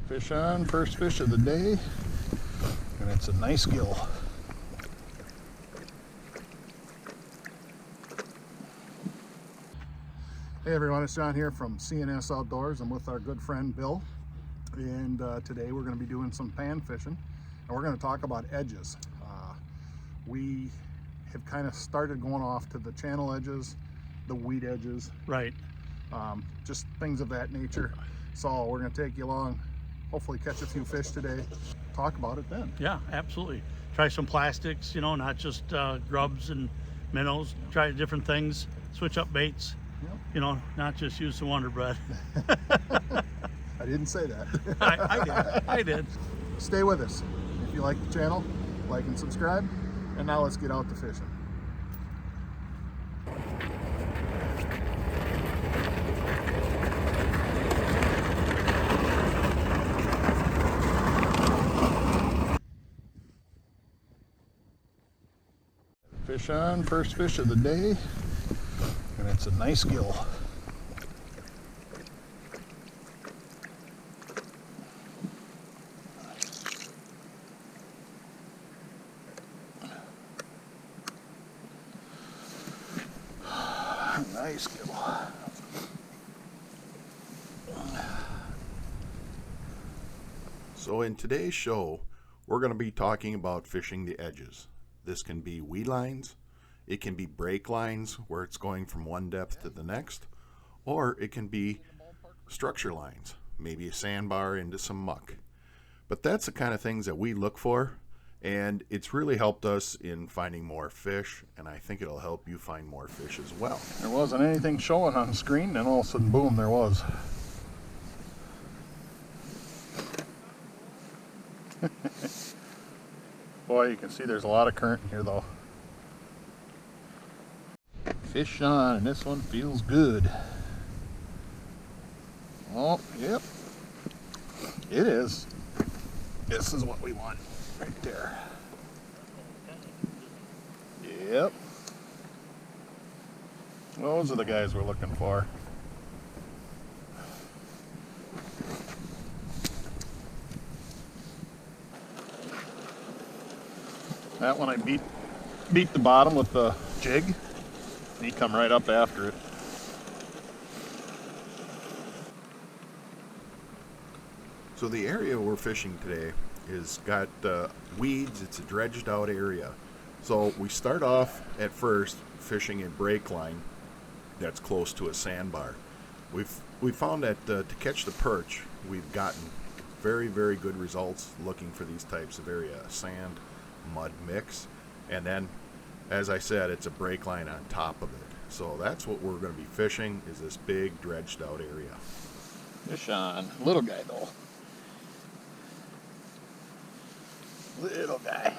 Fish on, first fish of the day, and it's a nice gill. Hey everyone, it's John here from CNS Outdoors. I'm with our good friend Bill, and today we're going to be doing some pan fishing, and we're going to talk about edges. We have kind of started going off to the channel edges, the weed edges, right? Just things of that nature. So we're going to take you along, hopefully catch a few fish today, talk about it then. Yeah, absolutely. Try some plastics, you know, not just grubs and minnows. Try different things, switch up baits. Yep. You know, not just use the Wonder Bread. I didn't say that. I did. Stay with us. If you like the channel, like and subscribe. And now let's get out to fishing. Fish on, first fish of the day, and it's a nice gill. Nice gill. So in today's show, we're going to be talking about fishing the edges. This can be weed lines, it can be break lines where it's going from one depth to the next, or it can be structure lines, maybe a sandbar into some muck. But that's the kind of things that we look for, and it's really helped us in finding more fish, and I think it'll help you find more fish as well. There wasn't anything showing on the screen, then all of a sudden, boom, there was. Boy, you can see there's a lot of current in here though. Fish on, and this one feels good. Oh, yep. It is. This is what we want right there. Yep. Those are the guys we're looking for. That one I beat the bottom with the jig, and he come right up after it. So the area we're fishing today is got weeds. It's a dredged out area. So we start off at first fishing a break line that's close to a sandbar. We've found that to catch the perch, we've gotten very, very good results looking for these types of area, sand, mud mix, and then, as I said, it's a break line on top of it. So that's what we're going to be fishing, is this big dredged out area. Fish on. Little guy though. Little guy.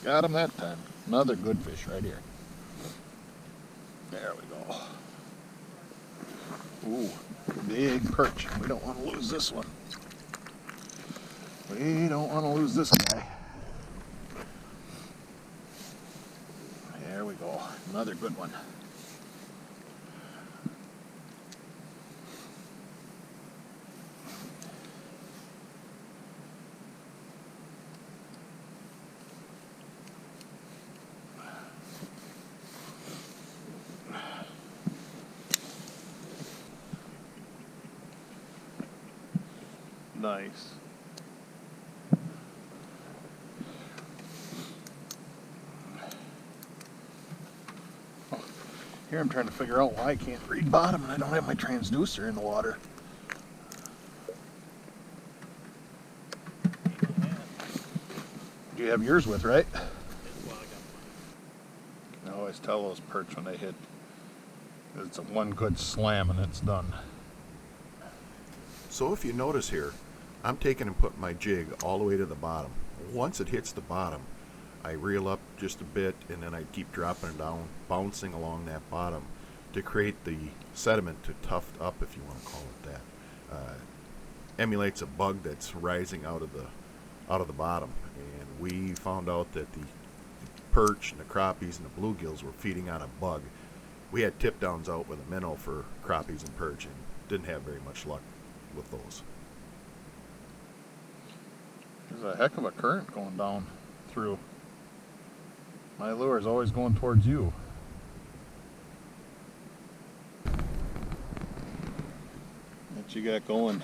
Got him that time. Another good fish right here. There we go. Ooh, big perch. We don't want to lose this one. We don't want to lose this guy. There we go. Another good one. Nice. Here I'm trying to figure out why I can't read bottom and I don't have my transducer in the water. You have yours with, right? I always tell those perch when they hit, it's a one good slam and it's done. So if you notice here, I'm taking and putting my jig all the way to the bottom. Once it hits the bottom, I reel up just a bit and then I keep dropping it down, bouncing along that bottom to create the sediment to tuft up, if you want to call it that. Emulates a bug that's rising out of the bottom, and we found out that the perch and the crappies and the bluegills were feeding on a bug, we had tip downs out with a minnow for crappies and perch and didn't have very much luck with those. There's a heck of a current going down through. My lure is always going towards you. What you got going?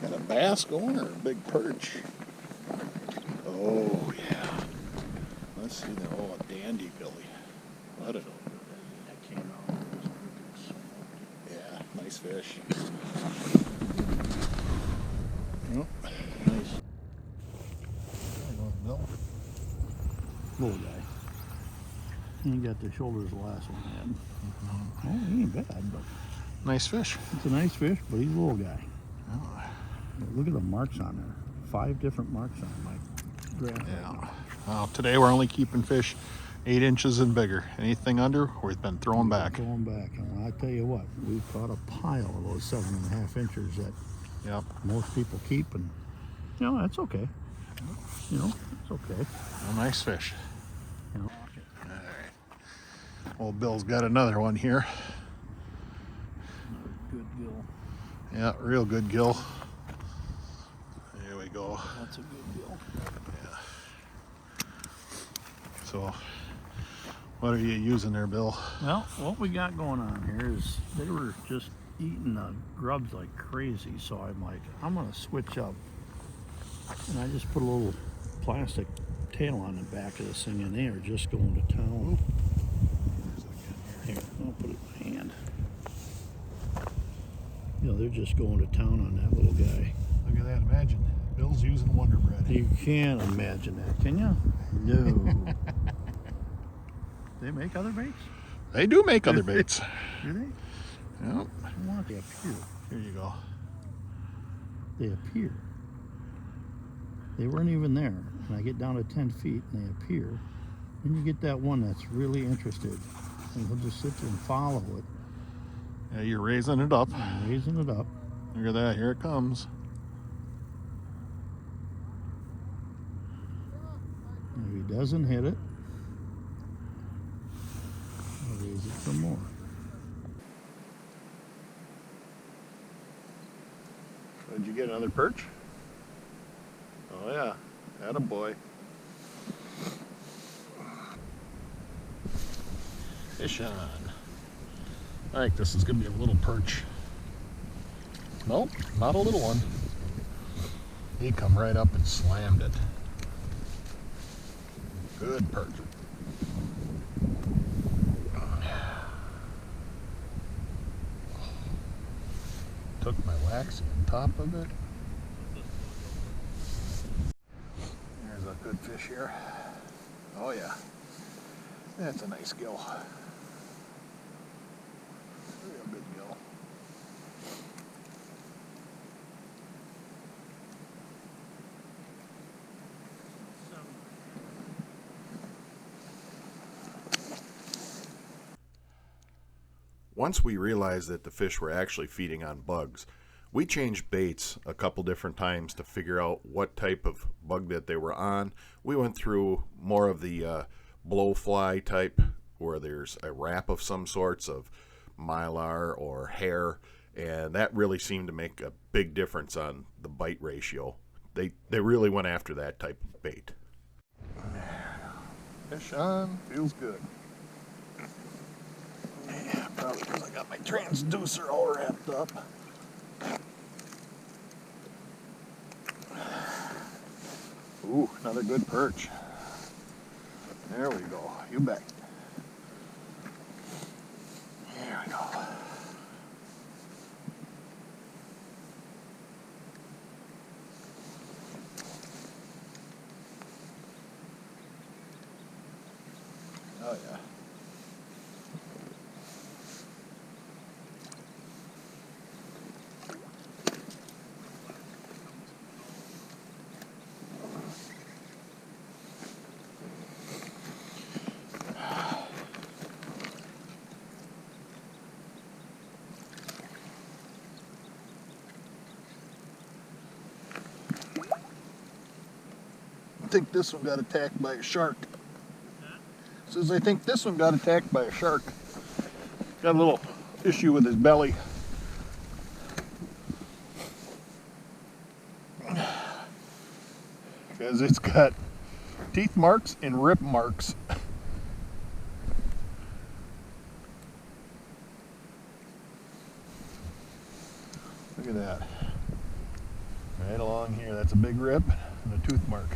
Got a bass going or a big perch? Oh yeah. Let's see there. Oh, a dandy Billy. What an that came out. Yeah, nice fish. Yep. Nice. Bill. Little guy. He ain't got the shoulders the last one had. Oh, he ain't bad, but Nice fish. it's a nice fish, but he's a little guy. Oh, Look at the marks on there. 5 different marks on my graph. right yeah. now. Well, today we're only keeping fish 8 inches and bigger. Anything under, we've been throwing back. Going back. And I tell you what, we've caught a pile of those 7.5 inches that Yep. most people keep, and you know, that's okay. You know, it's okay. A nice fish. You know. Old Bill's got another one here. Good gill. Yeah, real good gill. There we go. That's a good gill. So, what are you using there, Bill? Well, what we got going on here is they were just eating the grubs like crazy, so I'm like, I'm gonna switch up. And I just put a little plastic tail on the back of this thing, and they are just going to town. Here, I'll put it in my hand. You know, they're just going to town on that little guy. Look at that, imagine. Bill's using Wonder Bread. You can't imagine that, can you? No. They make other baits? They do make other baits. Do they? Yep. I want they appear. Here you go. They appear. They weren't even there. And I get down to 10 feet and they appear. Then you get that one that's really interested. And he'll just sit there and follow it. Yeah, you're raising it up. And raising it up. Look at that, here it comes. If he doesn't hit it, I'll raise it some more. Did you get another perch? Oh yeah, attaboy. Fish on. I think this is gonna be a little perch. Nope, not a little one. He come right up and slammed it. Good perch. Took my waxy on top of it. There's a good fish here. Oh yeah. That's a nice gill. Real good gill. Once we realized that the fish were actually feeding on bugs, we changed baits a couple different times to figure out what type of bug that they were on. We went through more of the blowfly type, where there's a wrap of some sorts of mylar or hair, and that really seemed to make a big difference on the bite ratio. They really went after that type of bait. Fish on, feels good. Yeah, probably because I got my transducer all wrapped up. Ooh, another good perch. There we go. You bet. There we go. Oh yeah. think this one got attacked by a shark. Says I think this one got attacked by a shark. Got a little issue with his belly. Because it's got teeth marks and rip marks. Look at that. Right along here, that's a big rip and a tooth mark.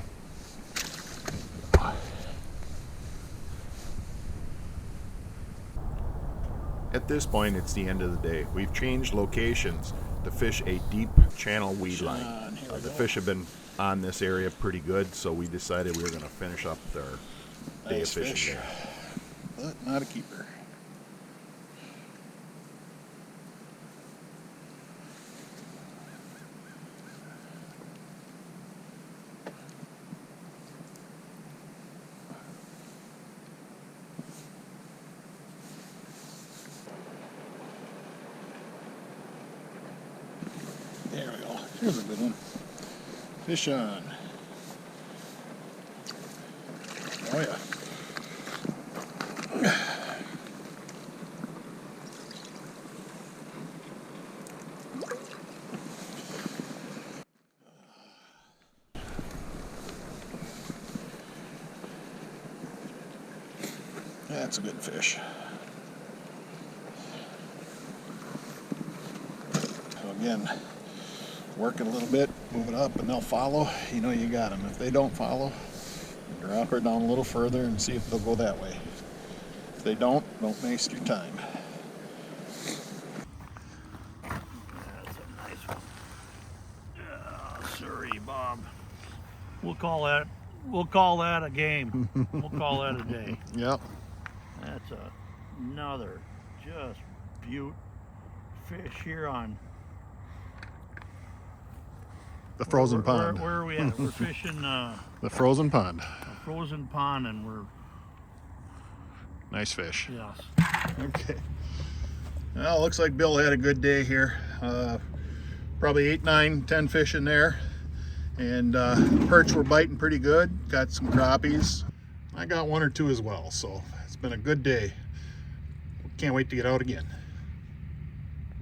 At this point, it's the end of the day. We've changed locations to fish a deep channel weed line. The fish have been on this area pretty good, so we decided we were going to finish up our day of fishing there. But not a keeper. There we go. Here's a good one. Fish on. Oh yeah. That's a good fish. So again, work it a little bit, move it up, and they'll follow. You know you got them. If they don't follow, drop her down a little further and see if they'll go that way. If they don't waste your time. That's a nice one. Sorry, Bob. We'll call that a game. We'll call that a day. Yep. That's another just beaut fish here on The frozen pond. Where are we at? We're fishing The frozen pond. a frozen pond, and we're Nice fish. yes. Okay. Well, looks like Bill had a good day here. Probably 8, 9, 10 fish in there. And perch were biting pretty good. Got some crappies. I got 1 or 2 as well. So it's been a good day. Can't wait to get out again.